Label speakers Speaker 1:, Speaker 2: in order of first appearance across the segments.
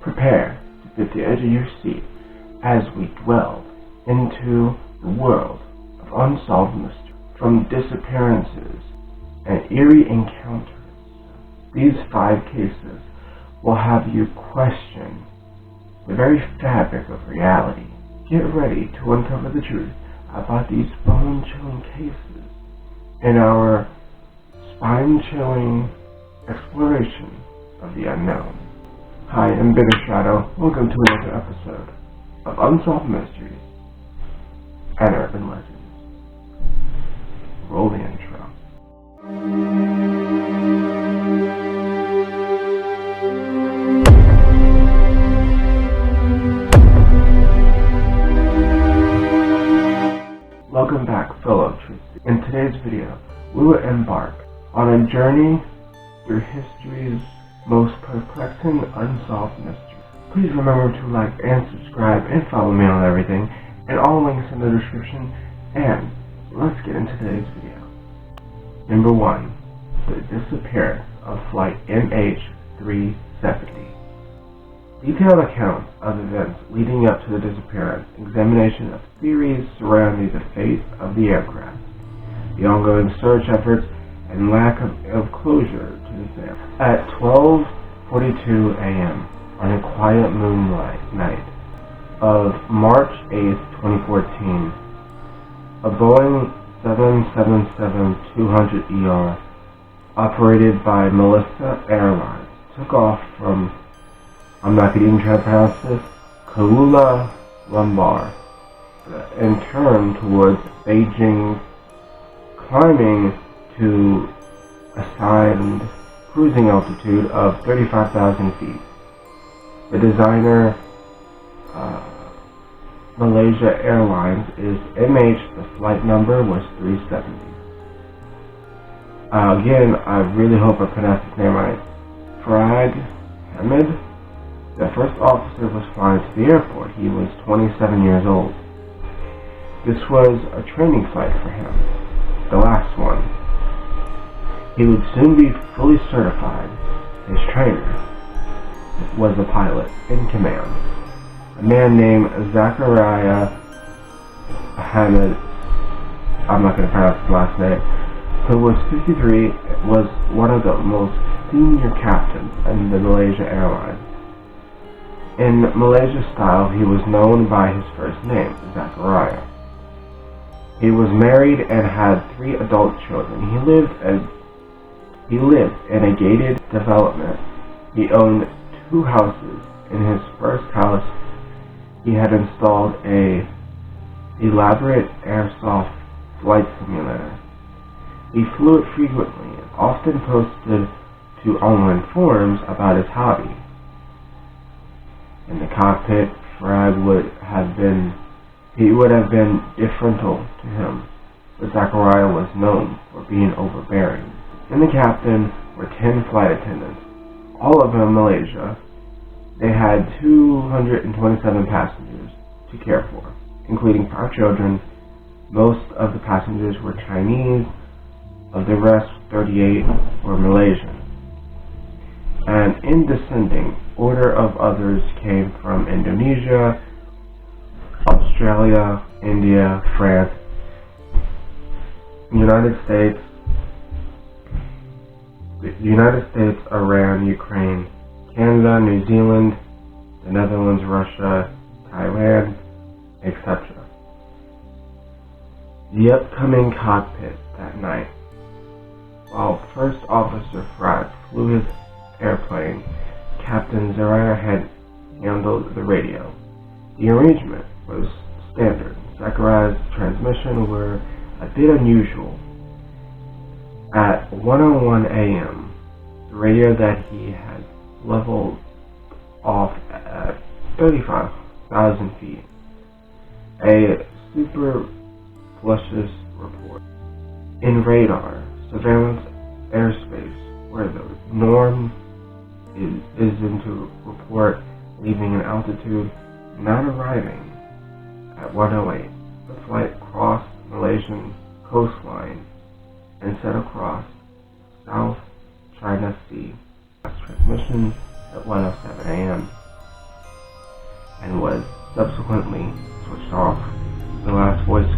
Speaker 1: Prepare to fit the edge of your seat as we delve into the world of unsolved mystery, from disappearances and eerie encounters. These 5 cases will have you question the very fabric of reality. Get ready to uncover the truth about these bone-chilling cases in our spine-chilling exploration of the unknown. Hi, I'm Bitter Shadow. Welcome to another episode of Unsolved Mysteries and Urban Legends. Roll the intro. Welcome back, fellow truth seekers. In today's video, we will embark on a journey through history's most perplexing unsolved mysteries. Please remember to like and subscribe and follow me on everything, and all links in the description. And let's get into today's video. Number 1. The disappearance of Flight MH370. Detailed accounts of events leading up to the disappearance, examination of theories surrounding the fate of the aircraft, the ongoing search efforts, and lack of closure to the family. At 12:42 a.m. on a quiet moonlight night of March 8, 2014, a Boeing 777-200ER operated by Melissa Airlines took off from, I'm not going to even try to pronounce this, Kuala Lumpur, and turned towards Beijing, climbing to assigned cruising altitude of 35,000 feet. The designer, Malaysia Airlines, is MH. The flight number was 370. Again, I really hope I pronounced his name right. Farag Hamid, the first officer, was flying to the airport. He was 27 years old. This was a training flight for him, the last one. He would soon be fully certified. His trainer was a pilot in command, a man named Zachariah Hamid, I'm not going to pronounce his last name, who was 53, was one of the most senior captains in the Malaysia Airlines. In Malaysia style, he was known by his first name, Zachariah. He was married and had 3 adult children. He lived in a gated development. He owned 2 houses. In his first house, he had installed a elaborate airsoft flight simulator. He flew it frequently and often posted to online forums about his hobby. In the cockpit, Frag would have been deferential to him, but Zachariah was known for being overbearing. In the captain were 10 flight attendants, all of them Malaysia. They had 227 passengers to care for, including 5 children. Most of the passengers were Chinese, of the rest 38 were Malaysian. And in descending order of others came from Indonesia, Australia, India, France, United States, Iran, Ukraine, Canada, New Zealand, the Netherlands, Russia, Thailand, etc. The upcoming cockpit that night. While First Officer Frag flew his airplane, Captain Zariah had handled the radio. The arrangement was standard. Zachariah's transmission were a bit unusual. At 1:01 a.m., the radio that he had leveled off at 35,000 feet, a superfluous report. In radar, surveillance airspace, where the norm is to report leaving an altitude not arriving at 108. The flight crossed Malaysian coastline and set across South China Sea. Transmission at 1:07 a.m. and was subsequently switched off. The last voice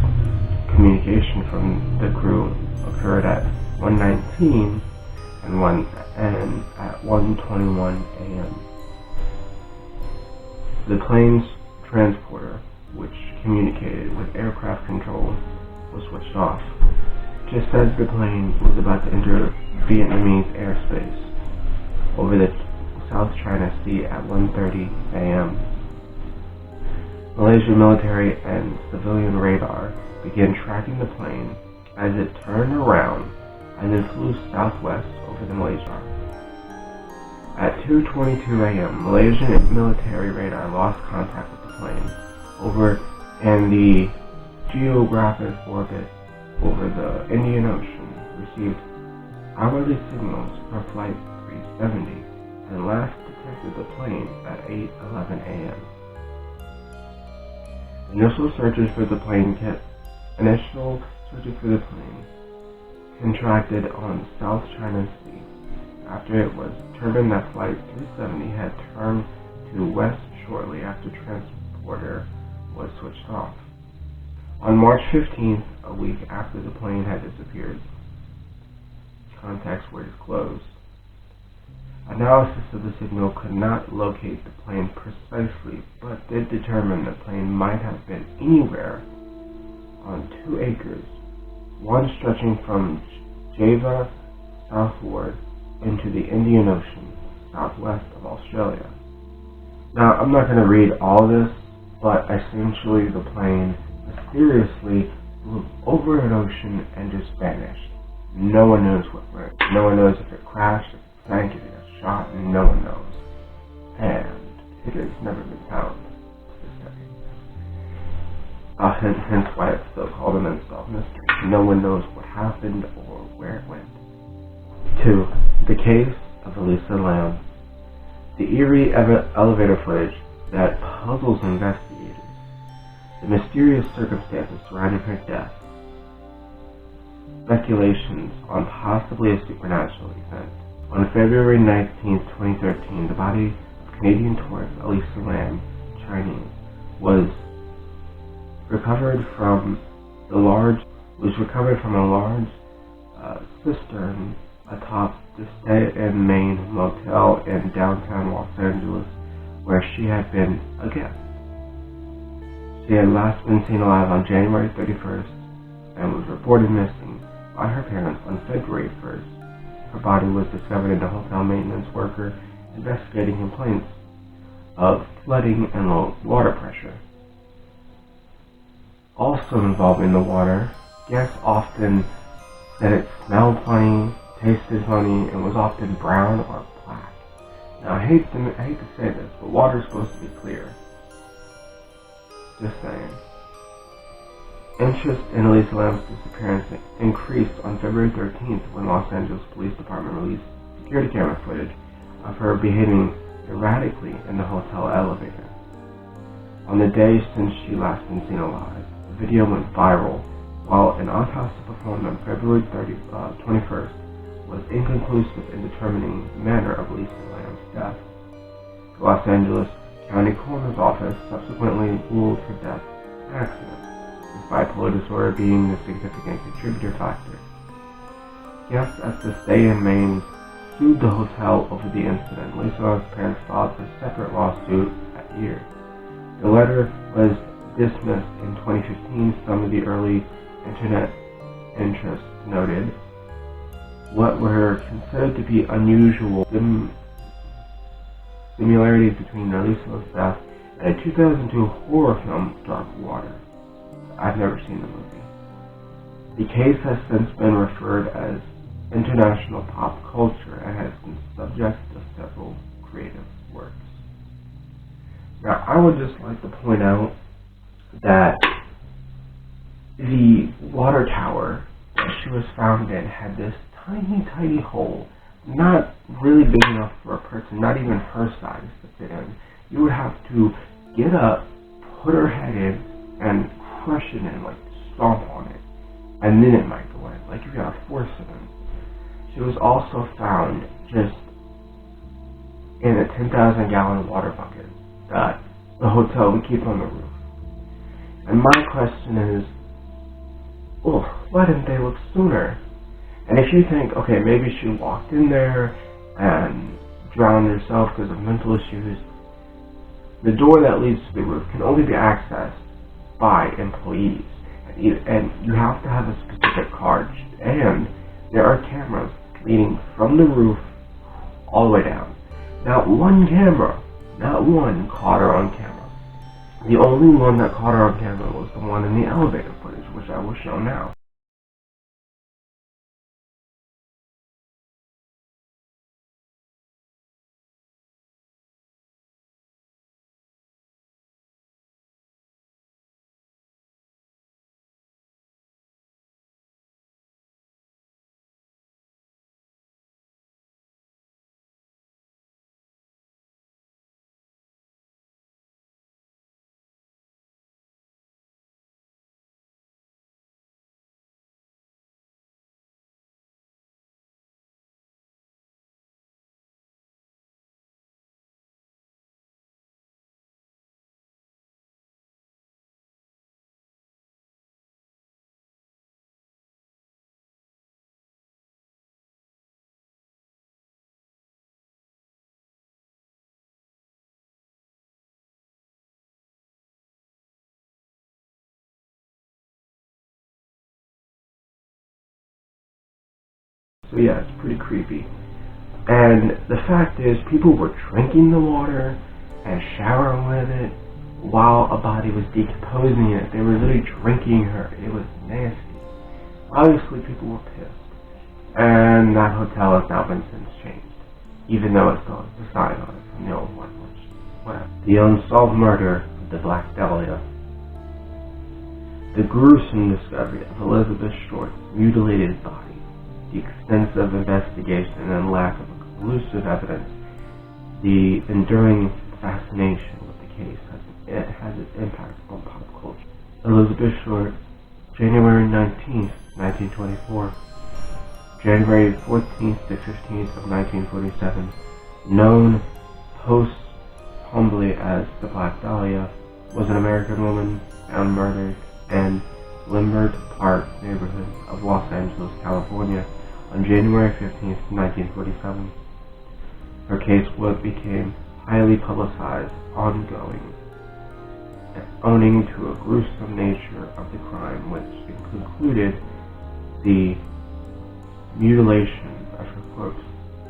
Speaker 1: communication from the crew occurred at 1:19 and at 1:21 a.m. The plane's transporter, which communicated with aircraft control, was switched off, just as the plane was about to enter Vietnamese airspace over the South China Sea at 1:30 a.m. Malaysian military and civilian radar began tracking the plane as it turned around and then flew southwest over the Malaysia. At 2:22 a.m., Malaysian military radar lost contact with the plane and the geographic orbit over the Indian Ocean received hourly signals for Flight 370 and last detected the plane at 8:11 a.m. Initial searches for the plane contracted on South China Sea after it was determined that Flight 370 had turned to west shortly after transporter was switched off. On March 15th, a week after the plane had disappeared, contacts were disclosed. Analysis of the signal could not locate the plane precisely, but did determine the plane might have been anywhere on 2 acres, one stretching from Java southward into the Indian Ocean, southwest of Australia. Now, I'm not going to read all this, but essentially the plane mysteriously flew over an ocean and just vanished. No one knows what went. No one knows if it crashed, if it sank, if it got shot, no one knows. And it has never been found to this day. Hence why it's still called an unsolved mystery. No one knows what happened or where it went. 2. The case of Elisa Lam. The eerie elevator footage that puzzles investigators. The mysterious circumstances surrounding her death. Speculations on possibly a supernatural event. On February 19, 2013, the body of Canadian tourist Elisa Lam, Chinese, was recovered from a large cistern atop the Stay-In Main motel in downtown Los Angeles, where she had been a guest. She had last been seen alive on January 31st and was reported missing by her parents on February 1st. Her body was discovered in a hotel maintenance worker investigating complaints of flooding and low water pressure. Also involved in the water, guests often said it smelled funny, tasted funny, and was often brown or black. Now, I hate to say this, but water is supposed to be clear. Just saying. Interest in Elisa Lam's disappearance increased on February 13th when Los Angeles Police Department released security camera footage of her behaving erratically in the hotel elevator. On the day since she last been seen alive, the video went viral, while an autopsy performed on February 21st was inconclusive in determining the manner of Elisa Lam's death. The Los Angeles County Coroner's Office subsequently ruled her death an accident, with bipolar disorder being the significant contributor factor. Guests at the Stay-In Main sued the hotel over the incident. Elisa Lam's parents filed a separate lawsuit that year. The letter was dismissed in 2015. Some of the early internet interests noted what were considered to be unusual similarities between Elisa Lam's death and a 2002 horror film, Dark Water. I've never seen the movie. The case has since been referred as international pop culture and has been subject to several creative works. Now, I would just like to point out that the water tower that she was found in had this tiny, tiny hole, not really big enough for a person, not even her size to fit in. You would have to get up, put her head in, and crush it in, like stomp on it, and then it might go in. Like you gotta force it in. She was also found just in a 10,000-gallon water bucket that the hotel we keep on the roof. And my question is, well, why didn't they look sooner? And if you think, okay, maybe she walked in there and drowned herself because of mental issues, the door that leads to the roof can only be accessed by employees. And you have to have a specific card. And there are cameras leading from the roof all the way down. Not one camera, not one caught her on camera. The only one that caught her on camera was the one in the elevator footage, which I will show now. So yeah, it's pretty creepy. And the fact is, people were drinking the water and showering with it while a body was decomposing it. They were literally drinking her. It was nasty. Obviously, people were pissed. And that hotel has now been since changed, even though it still has the sign on it from the old one, which, whatever. The Unsolved Murder of the Black Dahlia. The gruesome discovery of Elizabeth Short's mutilated body, the extensive investigation and lack of conclusive evidence, the enduring fascination with the case has its impact on pop culture. Elizabeth Short, January 19th, 1924. January 14th to 15th of 1947, known humbly as the Black Dahlia, was an American woman found murdered in Lambert Park neighborhood of Los Angeles, California, on January 15th, 1947. Her case became highly publicized, ongoing, owing to a gruesome nature of the crime, which included the mutilation of her corpse,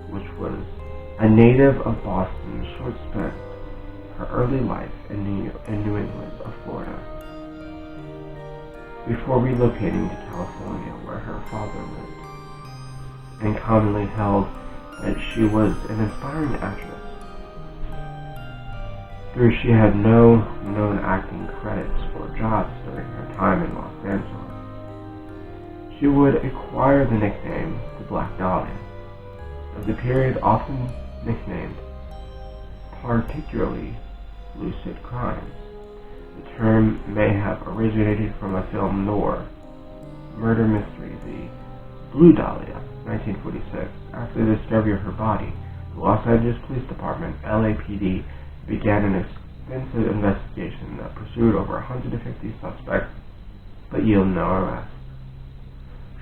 Speaker 1: which was a native of Boston. Short spent her early life in New England of Florida, before relocating to California, where her father lived, and commonly held that she was an inspiring actress. Though she had no known acting credits or jobs during her time in Los Angeles, she would acquire the nickname the Black Dahlia of the period, often nicknamed particularly lucid crimes. The term may have originated from a film noir murder mystery, The Blue Dahlia, 1946. After the discovery of her body, the Los Angeles Police Department, LAPD, began an extensive investigation that pursued over 150 suspects, but yielded no arrests.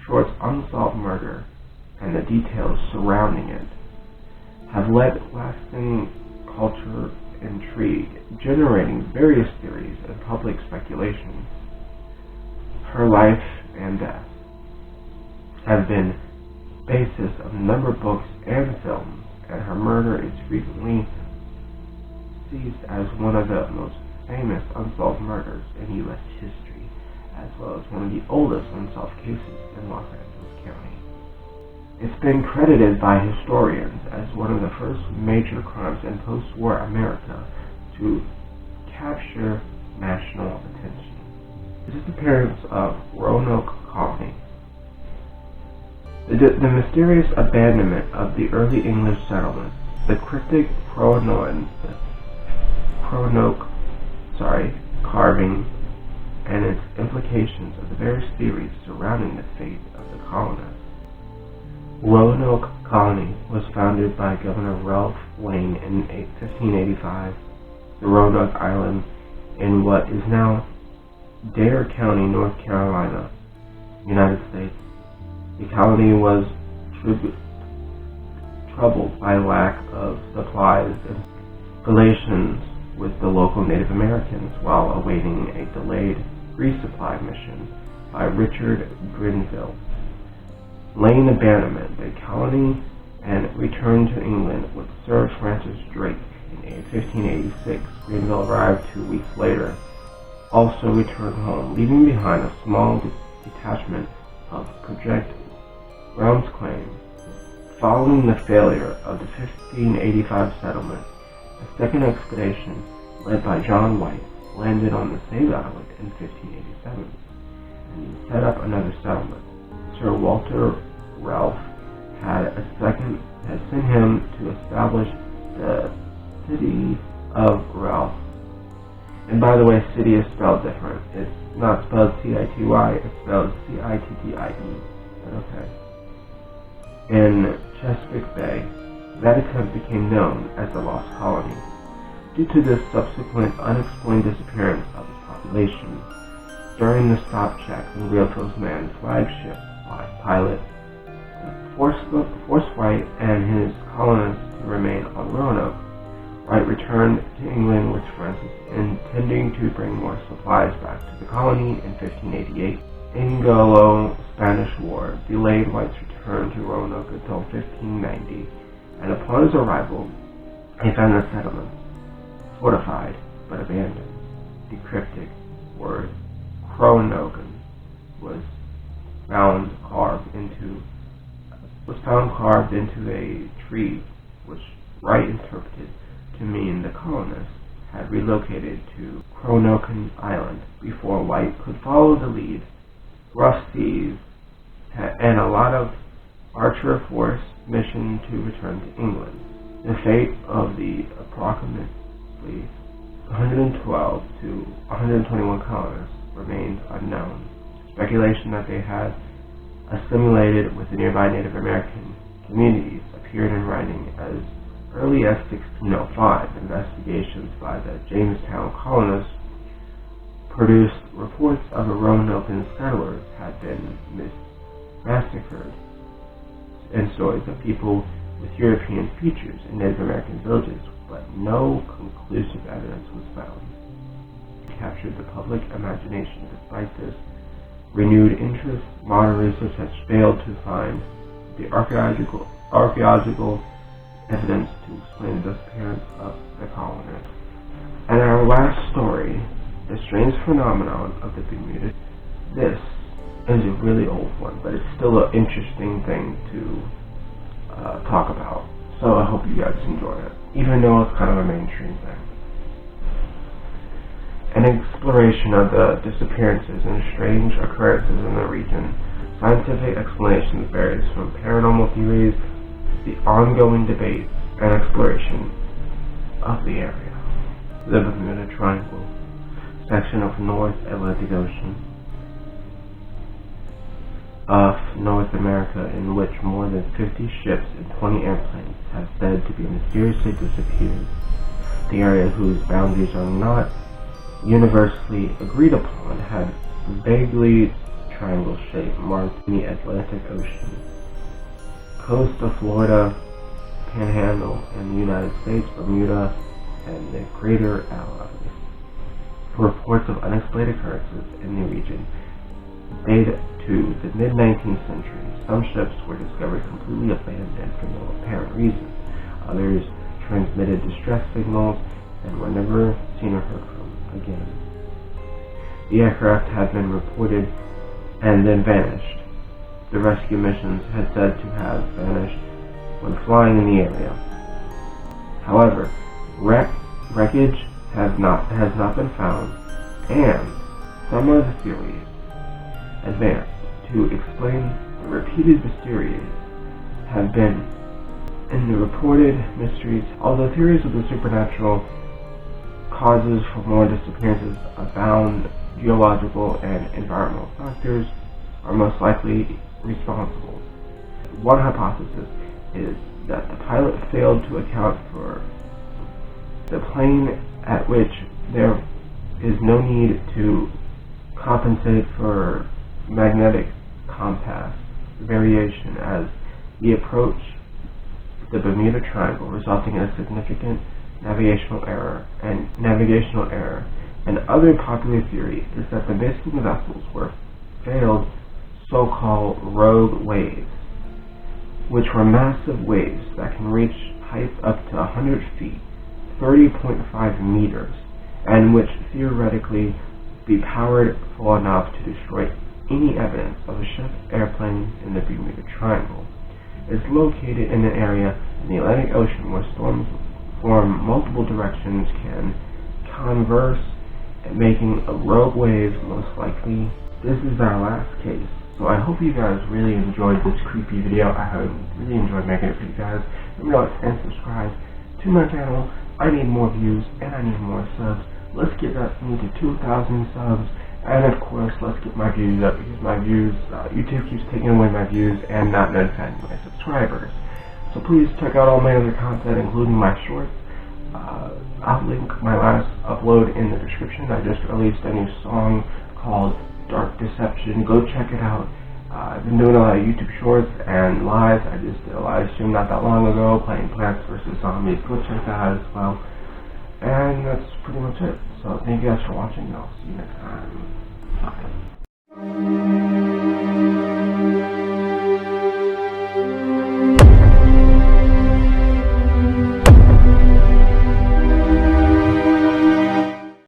Speaker 1: Short's unsolved murder and the details surrounding it have led lasting culture intrigue, generating various theories and public speculation. Her life and death have been basis of a number of books and films, and her murder is frequently seized as one of the most famous unsolved murders in U.S. history, as well as one of the oldest unsolved cases in Los Angeles County. It's been credited by historians as one of the first major crimes in post-war America to capture national attention. The disappearance of Roanoke Colony. The mysterious abandonment of the early English settlement, the cryptic Roanoke carving, and its implications of the various theories surrounding the fate of the colonists. Roanoke Colony was founded by Governor Ralph Wayne in 1585. The Roanoke Island in what is now Dare County, North Carolina, United States. The colony was troubled by lack of supplies and relations with the local Native Americans while awaiting a delayed resupply mission by Richard Grenville. Laying abandonment, the colony and returned to England with Sir Francis Drake in 1586. Grenville arrived 2 weeks later, also returned home, leaving behind a small detachment of Project Groundsclaim. Following the failure of the 1585 settlement, a second expedition led by John White landed on the same island in 1587 and set up another settlement. Sir Walter Ralph had sent him to establish the city of Ralph. And by the way, city is spelled different. It's not spelled C-I-T-Y, it's spelled C-I-T-T-I-E. But okay. In Chesapeake Bay, that attempt became known as the Lost Colony, due to the subsequent unexplained disappearance of its population. During the stop checks on Rialto's manned flagship by pilot forced White and his colonists to remain on Roanoke. White returned to England with Francis, intending to bring more supplies back to the colony in 1588. Anglo-Spanish War delayed White's return to Roanoke until 1590, and upon his arrival, he found the settlements fortified but abandoned. The cryptic word Cronogan was found carved into a tree, which Wright interpreted to mean the colonists had relocated to Cronogan Island before White could follow the lead. Rough seas and a lot of Archer force mission to return to England. The fate of the approximately 112 to 121 colonists remained unknown. Speculation that they had assimilated with the nearby Native American communities appeared in writing as early as 1605. Investigations by the Jamestown colonists produced reports of Roanoke settlers had been massacred, and stories of people with European features in Native American villages, but no conclusive evidence was found. It captured the public imagination. Despite this renewed interest, modern research has failed to find the archaeological evidence to explain the disappearance of the colonists. And our last story, the strange phenomenon of the Bermuda. This is a really old one, but it's still an interesting thing to talk about. So I hope you guys enjoy it, even though it's kind of a mainstream thing. An exploration of the disappearances and strange occurrences in the region. Scientific explanations varies from paranormal theories to the ongoing debate and exploration of the area. The Bermuda Triangle, section of North Atlantic Ocean of North America, in which more than 50 ships and 20 airplanes have said to be mysteriously disappeared. The area, whose boundaries are not universally agreed upon, had vaguely triangle shape marked in the Atlantic Ocean. Coast of Florida, Panhandle in the United States, Bermuda, and the Greater Allies. Reports of unexplained occurrences in the region date to the mid-19th century. Some ships were discovered completely abandoned for no apparent reason. Others transmitted distress signals and were never seen or heard from again. The aircraft had been reported and then vanished. The rescue missions had said to have vanished when flying in the area. However, wreckage has not been found, and some of the theories advanced to explain the repeated mysteries have been in the reported mysteries. Although theories of the supernatural causes for more disappearances abound, geological and environmental factors are most likely responsible. One hypothesis is that the pilot failed to account for the plane at which their is no need to compensate for magnetic compass variation as we approach the Bermuda Triangle, resulting in a significant navigational error. And other popular theory is that the missing vessels were failed so-called rogue waves, which were massive waves that can reach heights up to 100 feet, 30.5 meters, and which theoretically be powered full enough to destroy any evidence of a ship airplane in the Bermuda Triangle. It is located in an area in the Atlantic Ocean where storms from multiple directions can converge, making a rogue wave most likely. This is our last case. So I hope you guys really enjoyed this creepy video. I have really enjoyed making it for you guys. Remember to like and subscribe to my channel. I need more views and I need more subs. Let's get that to 2,000 subs. And of course, let's get my views up because my views, YouTube keeps taking away my views and not notifying my subscribers. So please check out all my other content, including my shorts. I'll link my last upload in the description. I just released a new song called Dark Deception. Go check it out. I've been doing a lot of YouTube shorts and lives. I just did a live stream not that long ago playing Plants vs. Zombies. Go check that out as well. And that's pretty much it. So thank you guys for watching. I'll see you next time. Bye.